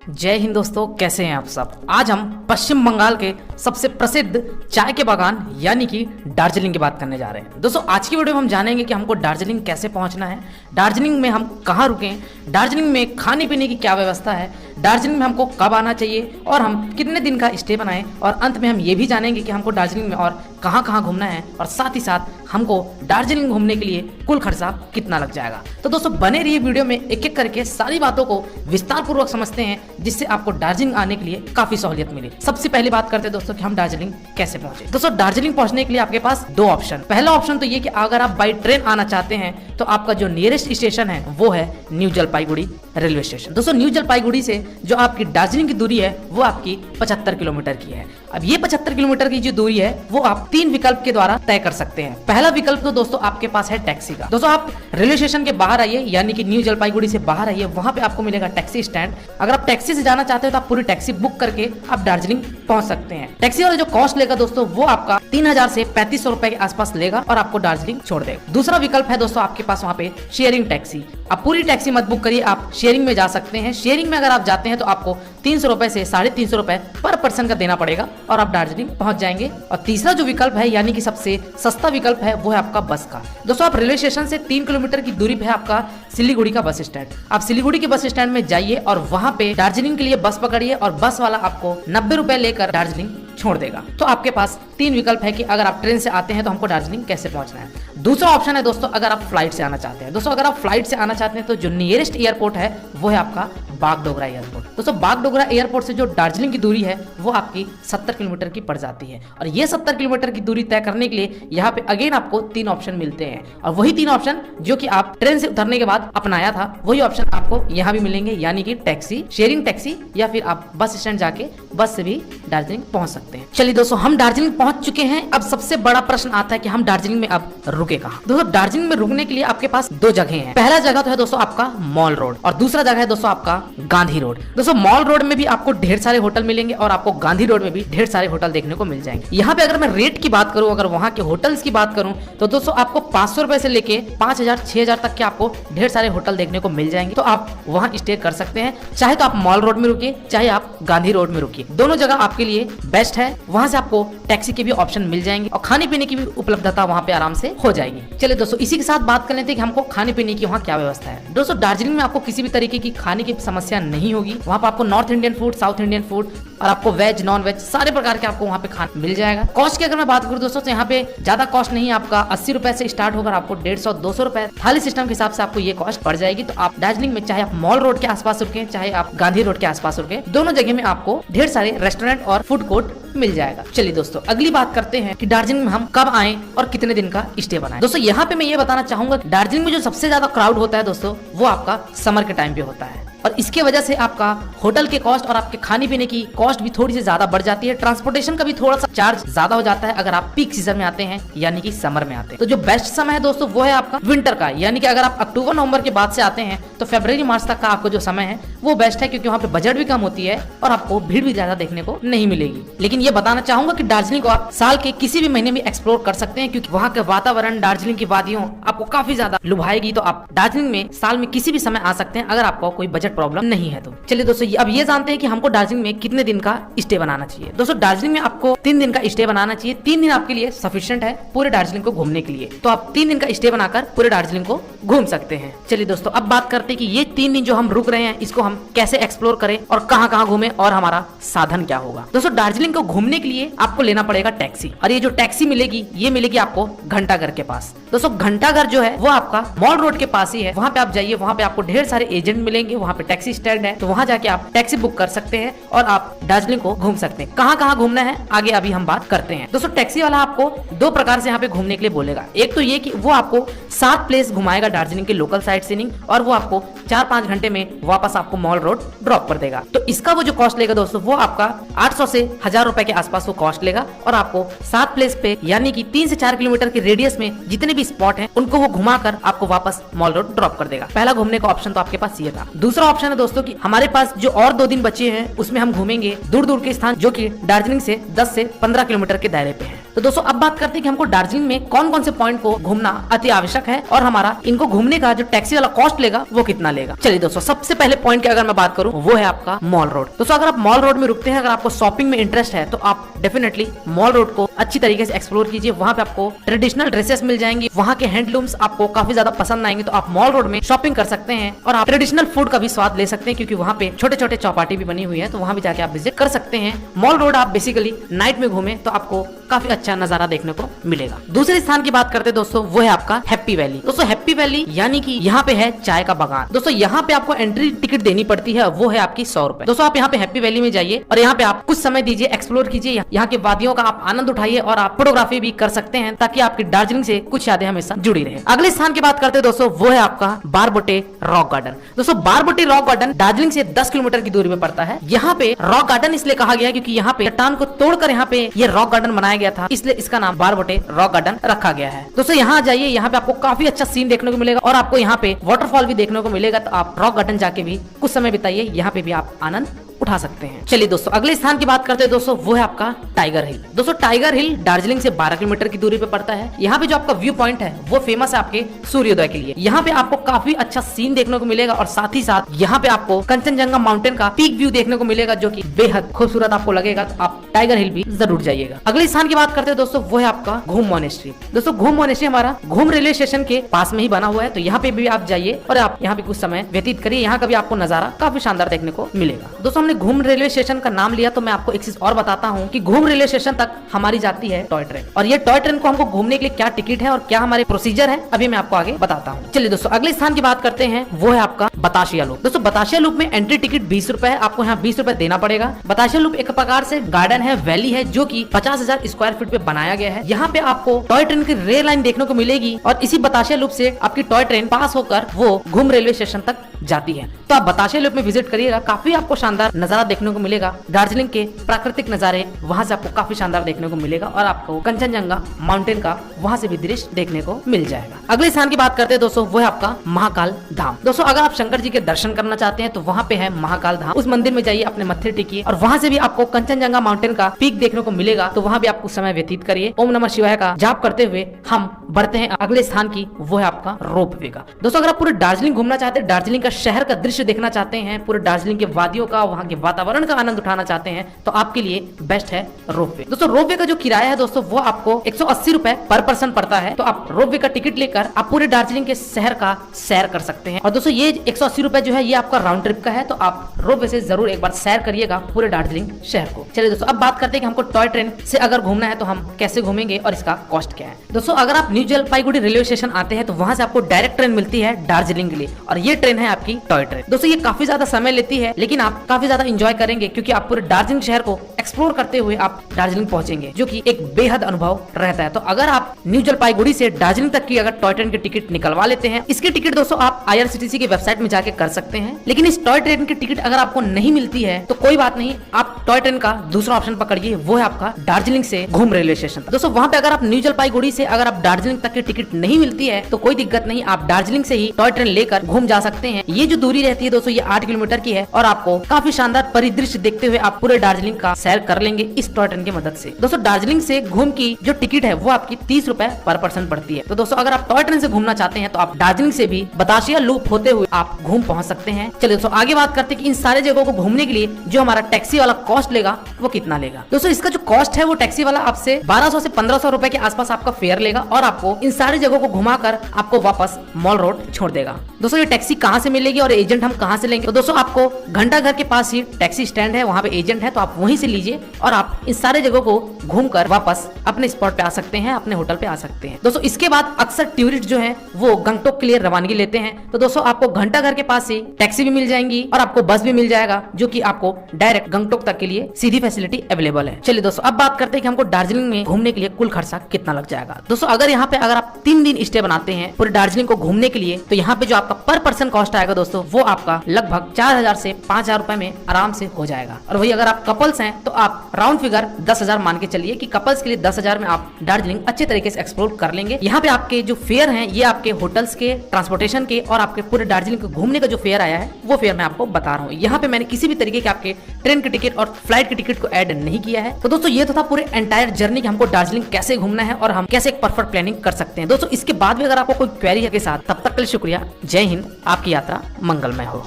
जय हिंद दोस्तों, कैसे हैं आप सब। आज हम पश्चिम बंगाल के सबसे प्रसिद्ध चाय के बागान यानी कि दार्जिलिंग की बात करने जा रहे हैं। दोस्तों आज की वीडियो में हम जानेंगे कि हमको दार्जिलिंग कैसे पहुंचना है, दार्जिलिंग में हम कहां रुकें, दार्जिलिंग में खाने पीने की क्या व्यवस्था है, दार्जिलिंग में हमको कब आना चाहिए और हम कितने दिन का स्टे बनाएं, और अंत में हम ये भी जानेंगे कि हमको दार्जिलिंग में और कहां कहां घूमना है और साथ ही साथ हमको दार्जिलिंग घूमने के लिए कुल खर्चा कितना लग जाएगा। तो दोस्तों बने रहिए वीडियो में, एक एक करके सारी बातों को विस्तार पूर्वक समझते हैं जिससे आपको दार्जिलिंग आने के लिए काफी सहूलियत मिले। सबसे पहले बात करते हैं दोस्तों कि हम दार्जिलिंग कैसे पहुंचे। दोस्तों दार्जिलिंग पहुंचने के लिए आपके पास दो ऑप्शन। पहला ऑप्शन तो ये कि अगर आप बाई ट्रेन आना चाहते हैं तो आपका जो नियरेस्ट स्टेशन है वो है न्यू जलपाईगुड़ी रेलवे स्टेशन। दोस्तों न्यू जलपाईगुड़ी से जो आपकी दार्जिलिंग की दूरी है वो आपकी 75 किलोमीटर की है। अब ये 75 किलोमीटर की जो दूरी है वो आप तीन विकल्प के द्वारा तय कर सकते हैं। पहला विकल्प तो दोस्तों आपके पास है टैक्सी का। दोस्तों आप रेलवे स्टेशन के बाहर आइए, यानी कि न्यू जलपाईगुड़ी से बाहर आइए, वहां पे आपको मिलेगा टैक्सी स्टैंड। अगर आप टैक्सी से जाना चाहते हो तो आप पूरी टैक्सी बुक करके आप दार्जिलिंग पहुंच सकते हैं। टैक्सी वाला जो कॉस्ट लेगा दोस्तों वो आपका 3000 से 3500 रुपए के आसपास लेगा और आपको दार्जिलिंग छोड़ देगा। दूसरा विकल्प है दोस्तों आपके पास वहाँ पे शेयरिंग टैक्सी। आप पूरी टैक्सी मत बुक करिए, आप शेयरिंग में जा सकते हैं। शेयरिंग में अगर आप जाते हैं तो आपको 300 रुपए से 350 रुपए पर पर्सन का देना पड़ेगा और आप दार्जिलिंग पहुंच जाएंगे। और तीसरा जो विकल्प है यानी कि सबसे सस्ता विकल्प है वो है आपका बस का। दोस्तों आप रेलवे स्टेशन से 3 किलोमीटर की दूरी पे है आपका सिलीगुड़ी का बस स्टैंड। आप सिलीगुड़ी के बस स्टैंड में जाइए और वहां पे दार्जिलिंग के लिए बस पकड़िए और बस वाला आपको 90 रुपए लेकर दार्जिलिंग छोड़ देगा। तो आपके पास तीन विकल्प है कि अगर आप ट्रेन से आते हैं तो हमको दार्जिलिंग कैसे पहुंचना है। दूसरा ऑप्शन है दोस्तों अगर आप फ्लाइट से आना चाहते हैं। दोस्तों अगर आप फ्लाइट से आना चाहते हैं तो जो नियरेस्ट एयरपोर्ट है वो है आपका बागडोगरा एयरपोर्ट। दोस्तों बागडोगरा एयरपोर्ट से जो दार्जिलिंग की दूरी है वो आपकी 70 किलोमीटर की पड़ जाती है। और ये 70 किलोमीटर की दूरी तय करने के लिए यहाँ पे अगेन आपको तीन ऑप्शन मिलते हैं, और वही तीन ऑप्शन जो कि आप ट्रेन से उतरने के बाद अपनाया था वही ऑप्शन आपको यहाँ भी मिलेंगे, यानी कि टैक्सी, शेयरिंग टैक्सी, या फिर आप बस स्टैंड जाके बस से भी दार्जिलिंग पहुंच सकते हैं। चलिए दोस्तों हम दार्जिलिंग पहुंच चुके हैं। अब सबसे बड़ा प्रश्न आता है कि हम दार्जिलिंग में अब रुके कहाँ। दोस्तों दार्जिलिंग में रुकने के लिए आपके पास दो जगह हैं। पहला जगह तो है दोस्तों आपका मॉल रोड और दूसरा जगह है दोस्तों आपका गांधी रोड। दोस्तों मॉल रोड में भी आपको ढेर सारे होटल मिलेंगे और आपको गांधी रोड में भी ढेर सारे होटल देखने को मिल जाएंगे। यहाँ पे अगर मैं रेट की बात करूँ, अगर वहाँ के होटल्स की बात करूँ तो दोस्तों आपको 500 रुपए से लेके 5000 6000 तक के आपको ढेर सारे होटल देखने को मिल जाएंगे। तो आप वहाँ स्टे कर सकते हैं, चाहे तो आप मॉल रोड में रुकिए चाहे आप गांधी रोड में रुकिए, दोनों जगह आपके लिए बेस्ट है। वहाँ से आपको टैक्सी के भी ऑप्शन मिल जाएंगे और खाने पीने की भी उपलब्धता वहाँ पे आराम से हो जाएगी। चलिए दोस्तों इसी के साथ बात कर लेते हैं कि हमको खाने पीने की वहाँ क्या व्यवस्था है। दोस्तों दार्जिलिंग में आपको किसी भी तरीके की खाने की समस्या नहीं होगी। वहाँ पे आपको north Indian food, south Indian food और आपको वेज नॉन वेज सारे प्रकार के आपको वहाँ पे खाना मिल जाएगा। कॉस्ट की अगर मैं बात करूँ दोस्तों तो यहाँ पे ज्यादा कॉस्ट नहीं है, आपका 80 रुपए से स्टार्ट होकर आपको 150 200 रुपए थाली सिस्टम के हिसाब से आपको ये कॉस्ट पड़ जाएगी। तो आप दार्जिलिंग में चाहे आप मॉल रोड के आसपास रुके चाहे आप गांधी रोड के आसपास रुके, दोनों जगह में आपको ढेर सारे रेस्टोरेंट और फूड कोर्ट मिल जाएगा। चलिए दोस्तों अगली बात करते हैं कि दार्जिलिंग में हम कब आए और कितने दिन का स्टे बनाएं। दोस्तों यहाँ पे मैं ये बताना चाहूंगा कि दार्जिलिंग में जो सबसे ज्यादा क्राउड होता है दोस्तों वो आपका समर के टाइम पे होता है, और इसके वजह से आपका होटल के कॉस्ट और आपके खाने पीने की कॉस्ट भी थोड़ी सी ज्यादा बढ़ जाती है। ट्रांसपोर्टेशन का भी थोड़ा सा चार्ज ज्यादा हो जाता है अगर आप पीक सीजन में आते हैं यानी कि समर में आते हैं। तो जो बेस्ट समय है दोस्तों वो है आपका विंटर का, यानी कि अगर आप अक्टूबर नवंबर के बाद से आते हैं तो फरवरी मार्च तक का आपको जो समय है वो बेस्ट है, क्योंकि वहाँ पे बजट भी कम होती है और आपको भीड़ भी ज्यादा देखने को नहीं मिलेगी। लेकिन ये बताना चाहूंगा कि दार्जिलिंग को आप साल के किसी भी महीने में एक्सप्लोर कर सकते हैं, क्योंकि वहाँ के वातावरण, दार्जिलिंग की वादियों आपको काफी ज्यादा लुभाएगी। तो आप दार्जिलिंग में साल में किसी भी समय आ सकते हैं अगर आपको कोई बजट प्रॉब्लम नहीं है तो। चलिए दोस्तों अब ये जानते हैं कि हमको दार्जिलिंग में कितने दिन का स्टे बनाना चाहिए। दोस्तों दार्जिलिंग में आपको 3 दिन का स्टे बनाना चाहिए। 3 दिन आपके लिए सफिशिएंट है पूरे दार्जिलिंग को घूमने के लिए, तो आप 3 दिन का स्टे बनाकर पूरे दार्जिलिंग को घूम सकते हैं। चलिए दोस्तों अब बात करते हैं कि ये 3 दिन जो हम रुक रहे हैं इसको हम कैसे एक्सप्लोर करें और कहाँ कहाँ घूमें और हमारा साधन क्या होगा। दोस्तों दार्जिलिंग को घूमने के लिए आपको लेना पड़ेगा टैक्सी, और ये जो टैक्सी मिलेगी ये मिलेगी आपको घंटाघर के पास। दोस्तों घंटाघर जो है वो आपका मॉल रोड के पास ही है। वहाँ पे आप जाइए, वहाँ पे आपको ढेर सारे एजेंट मिलेंगे, वहाँ पे टैक्सी स्टैंड है, तो वहाँ जाके आप टैक्सी बुक कर सकते हैं और आप दार्जिलिंग को घूम सकते हैं। कहाँ कहाँ घूमना है आगे अभी हम बात करते हैं। दोस्तों टैक्सी वाला आपको 2 प्रकार से यहाँ पे घूमने के लिए बोलेगा। एक तो ये कि वो आपको 7 प्लेस घुमाएगा दार्जिलिंग के लोकल साइट सीइंग, और वो आपको 4-5 घंटे में वापस आपको मॉल रोड ड्रॉप कर देगा। तो इसका वो जो कॉस्ट लेगा दोस्तों वो आपका 800 से 1000 रुपए के आसपास वो कॉस्ट लेगा, और आपको 7 प्लेस पे यानी कि 3 से 4 किलोमीटर के रेडियस में जितने भी स्पॉट हैं उनको वो घुमाकर आपको वापस मॉल रोड ड्रॉप कर देगा। पहला घूमने का ऑप्शन तो आपके पास ये था। दूसरा ऑप्शन है दोस्तों कि हमारे पास जो और 2 दिन बचे हैं उसमें हम घूमेंगे दूर दूर के स्थान जो कि दार्जिलिंग से 10 से 15 किलोमीटर के दायरे पे हैं। तो दोस्तों अब बात करते हैं कि हमको दार्जिलिंग में कौन कौन से पॉइंट को घूमना अति आवश्यक है और हमारा इनको घूमने का जो टैक्सी वाला कॉस्ट लेगा वो कितना लेगा। चलिए दोस्तों सबसे पहले पॉइंट की अगर मैं बात करूं वो है आपका मॉल रोड। दोस्तों अगर आप मॉल रोड में रुकते हैं, अगर आपको शॉपिंग में इंटरेस्ट है तो आप डेफिनेटली मॉल रोड को अच्छी तरीके से एक्सप्लोर कीजिए। वहाँ पे आपको ट्रेडिशनल ड्रेसेस मिल जाएंगी, वहाँ के हैंडलूम्स आपको काफी ज्यादा पसंद आएंगे, तो आप मॉल रोड में शॉपिंग कर सकते हैं और आप ट्रेडिशनल फूड का भी स्वाद ले सकते हैं क्योंकि वहाँ पे छोटे छोटे चौपाटी भी बनी हुई है, तो वहाँ भी जाके आप विजिट कर सकते हैं। मॉल रोड आप बेसिकली नाइट में घूमे तो आपको काफी अच्छा नजारा देखने को मिलेगा। दूसरे स्थान की बात करते हैं दोस्तों वो है आपका हैप्पी वैली। दोस्तों हैप्पी वैली यानी कि यहाँ पे है चाय का बागान। दोस्तों यहाँ पे आपको एंट्री टिकट देनी पड़ती है, वो है आपकी 100 रुपए। दोस्तों आप यहाँ पे हैप्पी वैली में जाइए और यहाँ पे आप कुछ समय दीजिए, एक्सप्लोर कीजिए, यहाँ के वादियों का आप आनंद उठाइए और आप फोटोग्राफी भी कर सकते हैं ताकि आपकी दार्जिलिंग से कुछ यादें हमेशा जुड़ी रहे। अगले स्थान की बात करते हैं दोस्तों वो है आपका बारबोटे रॉक गार्डन। दोस्तों बारबोटे रॉक गार्डन दार्जिलिंग से 10 किलोमीटर की दूरी पे पड़ता है। यहाँ पे रॉक गार्डन इसलिए कहा गया क्योंकि यहाँ पे चट्टान को तोड़कर यहाँ पे ये रॉक गार्डन बनाया गया था, इसलिए इसका नाम बारबोटे रॉक गार्डन रखा गया है। दोस्तों यहाँ जाइए, यहाँ पे आपको काफी अच्छा सीन देखने को मिलेगा और आपको यहाँ पे वाटरफॉल भी देखने को मिलेगा, तो आप रॉक गार्डन जाके भी कुछ समय बिताइए, यहाँ पे भी आप आनंद उठा सकते हैं। चलिए दोस्तों अगले स्थान की बात करते हैं दोस्तों वो है आपका टाइगर हिल। दोस्तों टाइगर हिल दार्जिलिंग से 12 किलोमीटर की दूरी पे पड़ता है। यहाँ पे जो आपका व्यू पॉइंट है वो फेमस है आपके सूर्योदय के लिए। यहाँ पे आपको काफी अच्छा सीन देखने को मिलेगा और साथ ही साथ यहाँ पे आपको कंचनजंगा माउंटेन का पीक व्यू देखने को मिलेगा जो कि बेहद खूबसूरत आपको लगेगा, तो आप टाइगर हिल भी जरूर जाइएगा। अगले स्थान की बात करते हैं दोस्तों वो है आपका घूम मोनेस्ट्री। दोस्तों घूम मोनेस्ट्री हमारा घूम रेलवे स्टेशन के पास में ही बना हुआ है, तो यहाँ पे भी आप जाइए और आप यहाँ पे कुछ समय व्यतीत करिए। यहाँ का भी आपको नजारा काफी शानदार देखने को मिलेगा। दोस्तों हमने घूम रेलवे स्टेशन का नाम लिया तो मैं आपको एक चीज और बताता हूँ कि घूम रेलवे स्टेशन तक हमारी जाती है टॉय ट्रेन, और ये टॉय ट्रेन को हमको घूमने के लिए क्या टिकट है और क्या हमारे प्रोसीजर है अभी मैं आपको आगे बताता हूँ। चलिए दोस्तों अगले स्थान की बात करते हैं वो है आपका बतासिया लूप। दोस्तों बतासिया लूप में एंट्री टिकट 20 रुपए है, आपको यहाँ 20 रुपए देना पड़ेगा। बतासिया लूप एक प्रकार से गार्डन है, वैली है जो कि 50,000 स्क्वायर फीट पे बनाया गया है। यहाँ पे आपको टॉय ट्रेन की रेल लाइन देखने को मिलेगी और इसी बतासिया लूप से आपकी टॉय ट्रेन पास होकर वो घूम रेलवे स्टेशन तक जाती है, तो आप बतासिया लूप में विजिट करिएगा। काफी आपको शानदार नजारा देखने को मिलेगा, दार्जिलिंग के प्राकृतिक नजारे वहां से आपको काफी शानदार देखने को मिलेगा और आपको कंचनजंगा माउंटेन का वहां से भी दृश्य देखने को मिल जाएगा। अगले स्थान की बात करते हैं दोस्तों वो है आपका महाकाल धाम। दोस्तों अगर आप शंकर जी के दर्शन करना चाहते हैं तो वहाँ पे है महाकाल धाम, उस मंदिर में जाइए, अपने मत्थे टेकिए और वहाँ से भी आपको कंचनजंगा माउंटेन का पीक देखने को मिलेगा, तो वहाँ भी आप कुछ समय व्यतीत करिए। ओम नमः शिवाय का जाप करते हुए हम बढ़ते हैं अगले स्थान की, वो है आपका रोप वे का। दोस्तों अगर आप पूरे दार्जिलिंग घूमना चाहते हैं, दार्जिलिंग का शहर का दृश्य देखना चाहते हैं, पूरे दार्जिलिंग के वादियों का, वहाँ के वातावरण का आनंद उठाना चाहते हैं, तो आपके लिए बेस्ट है रोप वे। दोस्तों रोप वे का जो किराया है दोस्तों वो आपको 180 रुपए पर पर्सन पड़ता है, तो आप रोप वे का टिकट लेकर आप पूरे दार्जिलिंग के शहर का सैर कर सकते हैं। और दोस्तों ये 180 रुपए जो है ये आपका राउंड ट्रिप का है, तो आप रोप वे से जरूर एक बार सैर करिएगा पूरे दार्जिलिंग शहर को। चलिए दोस्तों अब बात करते हैं कि हमको टॉय ट्रेन से अगर घूमना है तो हम कैसे घूमेंगे और इसका कॉस्ट क्या है। दोस्तों अगर आप न्यू जलपाईगुड़ी रेलवे स्टेशन आते हैं तो वहां से आपको डायरेक्ट ट्रेन मिलती है दार्जिलिंग के लिए, और ये ट्रेन है आपकी टॉय ट्रेन। दोस्तों ये काफी ज्यादा समय लेती है लेकिन आप काफी ज्यादा इंजॉय करेंगे क्योंकि आप पूरे दार्जिलिंग शहर को एक्सप्लोर करते हुए आप दार्जिलिंग पहुंचेंगे, जो कि एक बेहद अनुभव रहता है। तो अगर आप न्यू जलपाईगुड़ी से दार्जिलिंग तक की अगर टॉय ट्रेन की टिकट निकलवा लेते हैं, इसकी टिकट दोस्तों आप IRCTC की वेबसाइट में जाके कर सकते हैं, लेकिन इस टॉय ट्रेन की टिकट अगर आपको नहीं मिलती है तो कोई बात नहीं, आप टॉय ट्रेन का दूसरा ऑप्शन पकड़िए, वो है आपका दार्जिलिंग से घूम रेलवे स्टेशन। दोस्तों वहां पे अगर आप न्यू जलपाईगुड़ी से अगर आप दार्जिलिंग तक की टिकट नहीं मिलती है तो कोई दिक्कत नहीं, आप दार्जिलिंग से ही टॉय ट्रेन लेकर घूम जा सकते हैं। ये जो दूरी रहती है दोस्तों ये 8 किलोमीटर की है और आपको काफी शानदार परिदृश्य देखते हुए आप पूरे दार्जिलिंग का सैर कर लेंगे इस टॉय ट्रेन की मदद से। दोस्तों दार्जिलिंग से घूम की जो टिकट है वो आपकी 30 रुपए पर पर्सन पड़ती है। तो दोस्तों अगर आप टॉय ट्रेन से घूमना चाहते हैं तो आप दार्जिलिंग से भी बतासिया लूप होते हुए आप घूम पहुंच सकते हैं। चलिए दोस्तों आगे बात करते हैं कि इन सारे जगहों को घूमने के लिए जो हमारा टैक्सी वाला कॉस्ट लेगा वो कितना लेगा। दोस्तों इसका जो कॉस्ट है वो टैक्सी वाला आपसे 1200 से 1500 रुपए के आसपास आपका फेयर लेगा और आपको इन सारी जगहों को घुमाकर आपको वापस मॉल रोड छोड़ देगा। दोस्तों ये टैक्सी कहाँ से मिलेगी और एजेंट हम कहाँ से लेंगे, तो दोस्तों आपको घंटा घर के पास ही टैक्सी स्टैंड है, वहाँ पे एजेंट है, तो आप वहीं से लीजिए और आप इन सारे जगहों को घूमकर वापस अपने स्पॉट पे आ सकते हैं, अपने होटल पे आ सकते हैं। दोस्तों इसके बाद अक्सर टूरिस्ट जो है वो गंगटोक के लिए रवानगी लेते हैं, तो दोस्तों आपको घंटा घर के पास ही टैक्सी भी मिल जाएंगी और आपको बस भी मिल जाएगा जो कि आपको डायरेक्ट गंगटोक तक के लिए सीधी फैसिलिटी अवेलेबल है। चलिए दोस्तों अब बात करते हैं कि हमको दार्जिलिंग में घूमने के लिए कुल खर्चा कितना लग जाएगा। दोस्तों अगर यहाँ पे अगर आप 3 दिन स्टे बनाते हैं पूरे दार्जिलिंग को घूमने के लिए, तो यहाँ पे जो आपका पर पर्सन कॉस्ट आएगा दोस्तों वो आपका लगभग 4000 से 5000 रुपए में आराम से हो जाएगा। और वही अगर आप कपल्स हैं तो आप राउंड फिगर 10,000 मान के चलिए कि कपल्स के लिए 10,000 में आप दार्जिलिंग अच्छे तरीके से एक्सप्लोर कर लेंगे। यहाँ पे आपके जो फेयर हैं ये आपके होटल्स के, ट्रांसपोर्टेशन के और आपके पूरे दार्जिलिंग को घूमने का जो फेयर आया है वो फेयर मैं आपको बता रहा हूँ। यहाँ पे मैंने किसी भी तरीके के आपके ट्रेन के टिकट और फ्लाइट की टिकट को ऐड नहीं किया है। तो दोस्तों ये तो था पूरे एंटायर जर्नी कि हमको दार्जिलिंग कैसे घूमना है और हम कैसे एक परफेक्ट प्लानिंग कर सकते हैं। दोस्तों इसके बाद भी अगर आपको कोई क्वेरी है के साथ, तब तक के लिए शुक्रिया। जय हिंद, आपकी यात्रा मंगलमय हो।